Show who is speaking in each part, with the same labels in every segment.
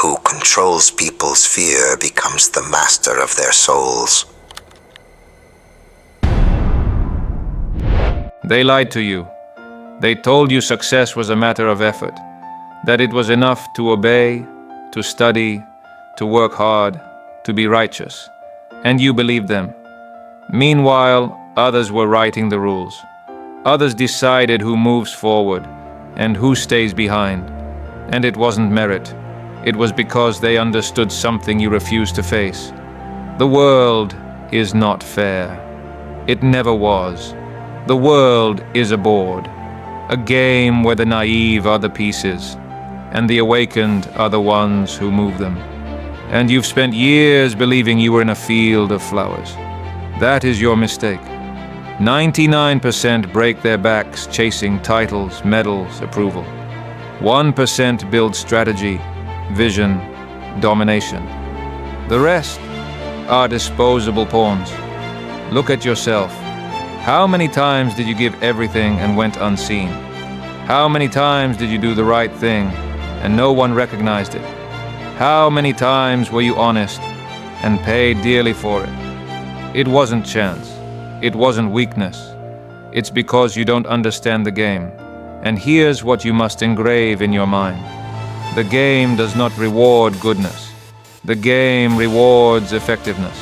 Speaker 1: who controls people's fear becomes the master of their souls.
Speaker 2: They lied to you. They told you success was a matter of effort, that it was enough to obey, to study, to work hard, to be righteous. And you believed them. Meanwhile, others were writing the rules. Others decided who moves forward and who stays behind. And it wasn't merit. It was because they understood something you refused to face. The world is not fair. It never was. The world is a board, a game where the naive are the pieces, and the awakened are the ones who move them. And you've spent years believing you were in a field of flowers. That is your mistake. 99% break their backs chasing titles, medals, approval. 1% build strategy, vision, domination. The rest are disposable pawns. Look at yourself. How many times did you give everything and went unseen? How many times did you do the right thing and no one recognized it? How many times were you honest and paid dearly for it? It wasn't chance. It wasn't weakness. It's because you don't understand the game. And here's what you must engrave in your mind. The game does not reward goodness. The game rewards effectiveness.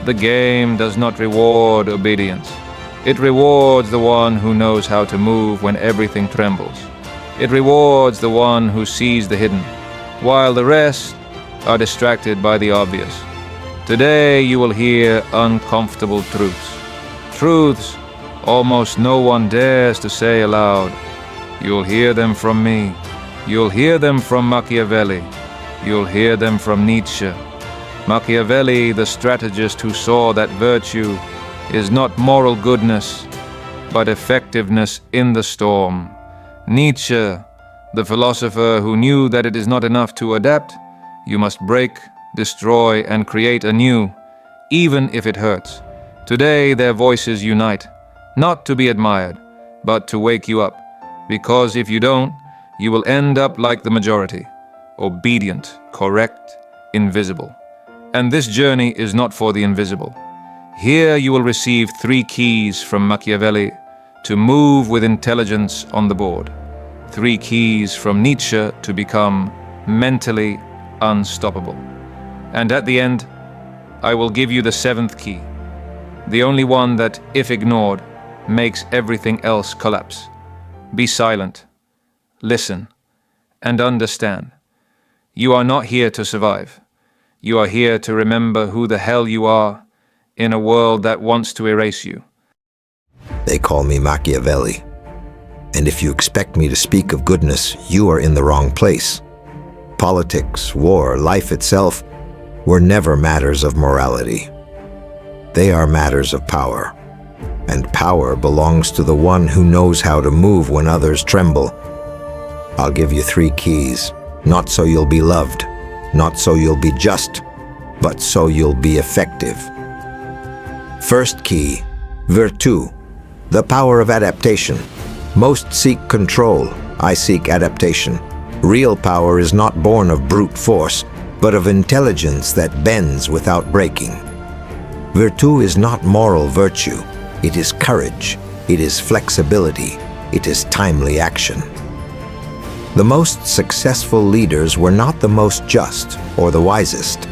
Speaker 2: The game does not reward obedience. It rewards the one who knows how to move when everything trembles. It rewards the one who sees the hidden, while the rest are distracted by the obvious. Today you will hear uncomfortable truths. Truths almost no one dares to say aloud. You'll hear them from me. You'll hear them from Machiavelli. You'll hear them from Nietzsche. Machiavelli, the strategist who saw that virtue is not moral goodness, but effectiveness in the storm. Nietzsche, the philosopher who knew that it is not enough to adapt, you must break, destroy, and create anew, even if it hurts. Today their voices unite, not to be admired, but to wake you up, because if you don't, you will end up like the majority, obedient, correct, invisible. And this journey is not for the invisible. Here you will receive 3 keys from Machiavelli to move with intelligence on the board. 3 keys from Nietzsche to become mentally unstoppable. And at the end, I will give you the 7th key, the only one that, if ignored, makes everything else collapse. Be silent, listen, and understand. You are not here to survive. You are here to remember who the hell you are in a world that wants to erase you.
Speaker 1: They call me Machiavelli. And if you expect me to speak of goodness, you are in the wrong place. Politics, war, life itself were never matters of morality. They are matters of power. And power belongs to the one who knows how to move when others tremble. I'll give you 3 keys, not so you'll be loved, not so you'll be just, but so you'll be effective. First key, Virtù, the power of adaptation. Most seek control, I seek adaptation. Real power is not born of brute force, but of intelligence that bends without breaking. Virtù is not moral virtue. It is courage, it is flexibility, it is timely action. The most successful leaders were not the most just or the wisest.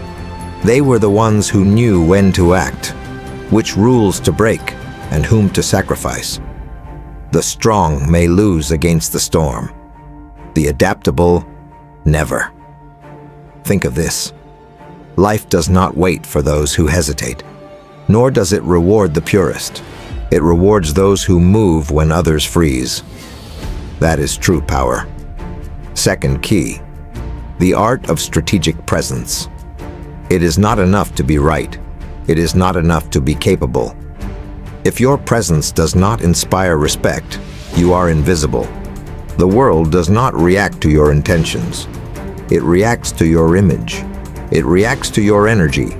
Speaker 1: They were the ones who knew when to act, which rules to break, and whom to sacrifice. The strong may lose against the storm. The adaptable, never. Think of this. Life does not wait for those who hesitate, nor does it reward the purest. It rewards those who move when others freeze. That is true power. Second key, the art of strategic presence. It is not enough to be right. It is not enough to be capable. If your presence does not inspire respect, you are invisible. The world does not react to your intentions. It reacts to your image. It reacts to your energy.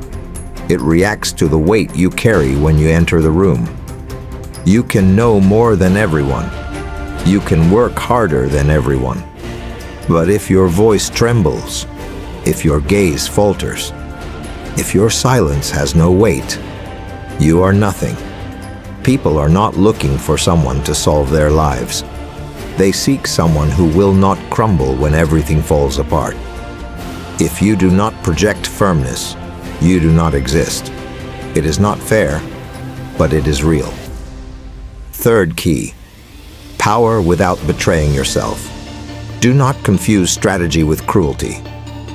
Speaker 1: It reacts to the weight you carry when you enter the room. You can know more than everyone. You can work harder than everyone. But if your voice trembles, if your gaze falters, if your silence has no weight, you are nothing. People are not looking for someone to solve their lives. They seek someone who will not crumble when everything falls apart. If you do not project firmness, you do not exist. It is not fair, but it is real. Third key: power without betraying yourself. Do not confuse strategy with cruelty.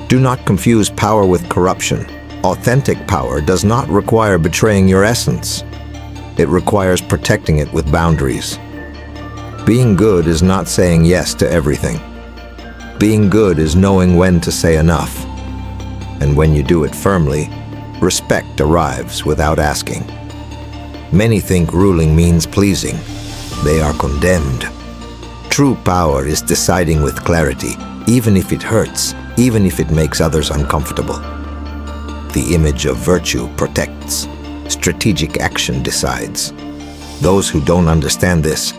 Speaker 1: Do not confuse power with corruption. Authentic power does not require betraying your essence. It requires protecting it with boundaries. Being good is not saying yes to everything. Being good is knowing when to say enough. And when you do it firmly, respect arrives without asking. Many think ruling means pleasing. They are condemned. True power is deciding with clarity, even if it hurts, even if it makes others uncomfortable. The image of virtue protects. Strategic action decides. Those who don't understand this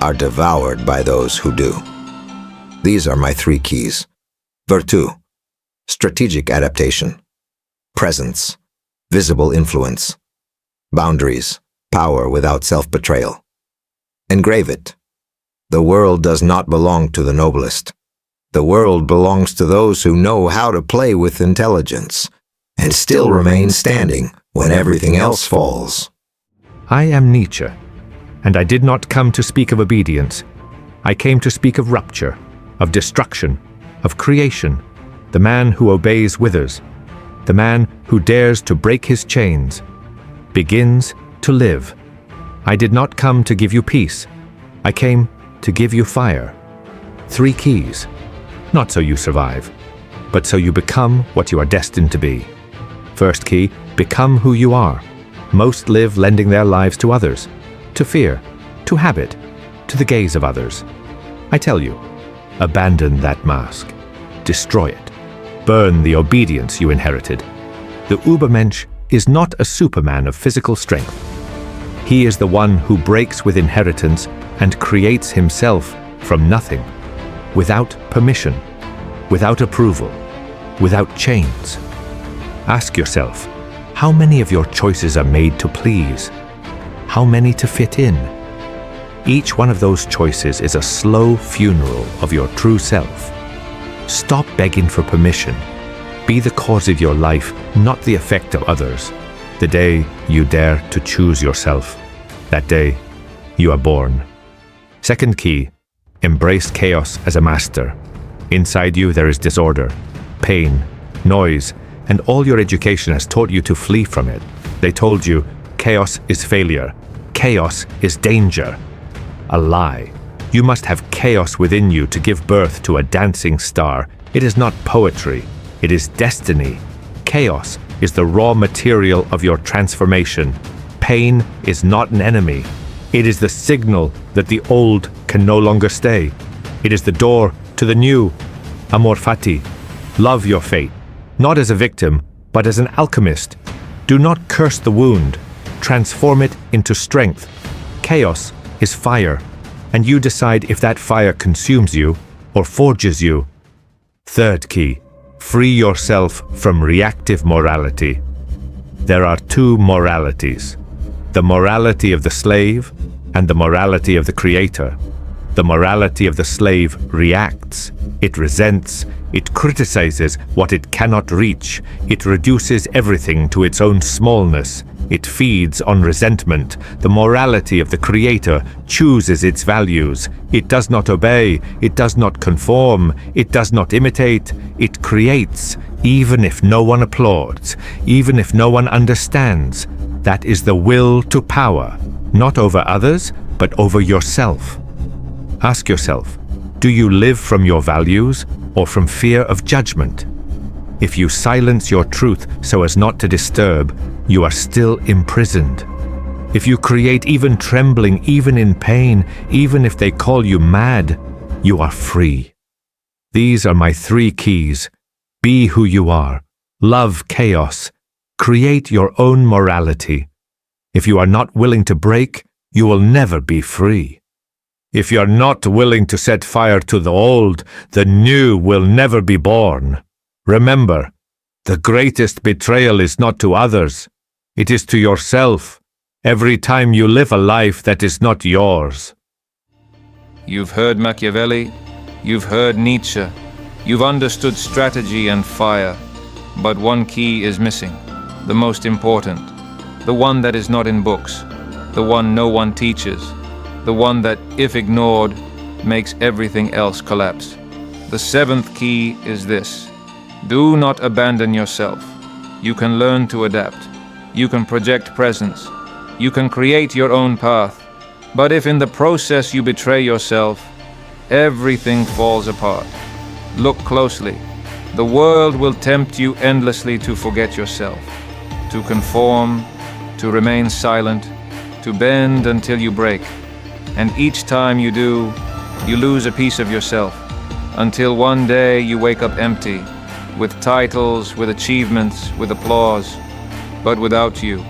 Speaker 1: are devoured by those who do. These are my 3 keys. Virtù, strategic adaptation. Presence, visible influence. Boundaries, power without self-betrayal. Engrave it. The world does not belong to the noblest. The world belongs to those who know how to play with intelligence and still remain standing when everything else falls.
Speaker 3: I am Nietzsche, and I did not come to speak of obedience. I came to speak of rupture, of destruction, of creation. The man who obeys withers. The man who dares to break his chains begins to live. I did not come to give you peace. I came to give you fire. 3 keys, not so you survive, but so you become what you are destined to be. First key, become who you are. Most live lending their lives to others, to fear, to habit, to the gaze of others. I tell you, abandon that mask. Destroy it. Burn the obedience you inherited. The Übermensch is not a superman of physical strength. He is the one who breaks with inheritance and creates himself from nothing, without permission, without approval, without chains. Ask yourself, how many of your choices are made to please? How many to fit in? Each one of those choices is a slow funeral of your true self. Stop begging for permission. Be the cause of your life, not the effect of others. The day you dare to choose yourself, that day you are born. Second key, embrace chaos as a master. Inside you there is disorder, pain, noise, and all your education has taught you to flee from it. They told you chaos is failure, chaos is danger. A lie. You must have chaos within you to give birth to a dancing star. It is not poetry, it is destiny. Chaos is the raw material of your transformation. Pain is not an enemy. It is the signal that the old can no longer stay. It is the door to the new. Amor fati. Love your fate, not as a victim, but as an alchemist. Do not curse the wound. Transform it into strength. Chaos is fire, and you decide if that fire consumes you or forges you. Third key, free yourself from reactive morality. There are 2 moralities, the morality of the slave and the morality of the creator. The morality of the slave reacts, it resents, it criticizes what it cannot reach, it reduces everything to its own smallness, it feeds on resentment. The morality of the creator chooses its values. It does not obey, it does not conform, it does not imitate, it creates, even if no one applauds, even if no one understands. That is the will to power, not over others, but over yourself. Ask yourself, do you live from your values or from fear of judgment? If you silence your truth so as not to disturb, you are still imprisoned. If you create even trembling, even in pain, even if they call you mad, you are free. These are my 3 keys. Be who you are. Love chaos. Create your own morality. If you are not willing to break, you will never be free. If you are not willing to set fire to the old, the new will never be born. Remember, the greatest betrayal is not to others. It is to yourself, every time you live a life that is not yours.
Speaker 2: You've heard Machiavelli, you've heard Nietzsche, you've understood strategy and fire, but one key is missing, the most important, the one that is not in books, the one no one teaches, the one that, if ignored, makes everything else collapse. The seventh key is this: do not abandon yourself. You can learn to adapt. You can project presence. You can create your own path. But if in the process you betray yourself, everything falls apart. Look closely. The world will tempt you endlessly to forget yourself, to conform, to remain silent, to bend until you break. And each time you do, you lose a piece of yourself, until one day you wake up empty, with titles, with achievements, with applause, but without you.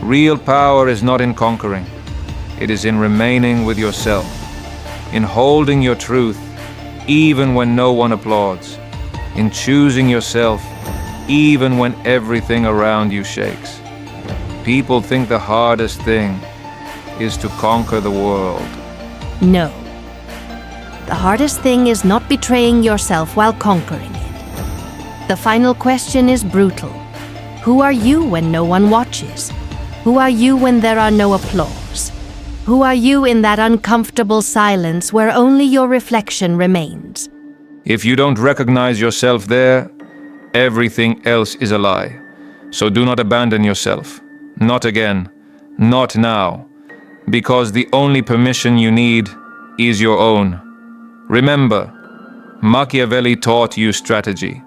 Speaker 2: Real power is not in conquering. It is in remaining with yourself, in holding your truth, even when no one applauds, in choosing yourself, even when everything around you shakes. People think the hardest thing is to conquer the world.
Speaker 4: No. The hardest thing is not betraying yourself while conquering it. The final question is brutal. Who are you when no one watches? Who are you when there are no applause? Who are you in that uncomfortable silence where only your reflection remains?
Speaker 2: If you don't recognize yourself there, everything else is a lie. So do not abandon yourself. Not again. Not now. Because the only permission you need is your own. Remember, Machiavelli taught you strategy.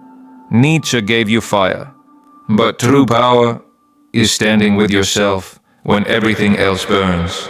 Speaker 2: Nietzsche gave you fire. But true power is standing with yourself when everything else burns.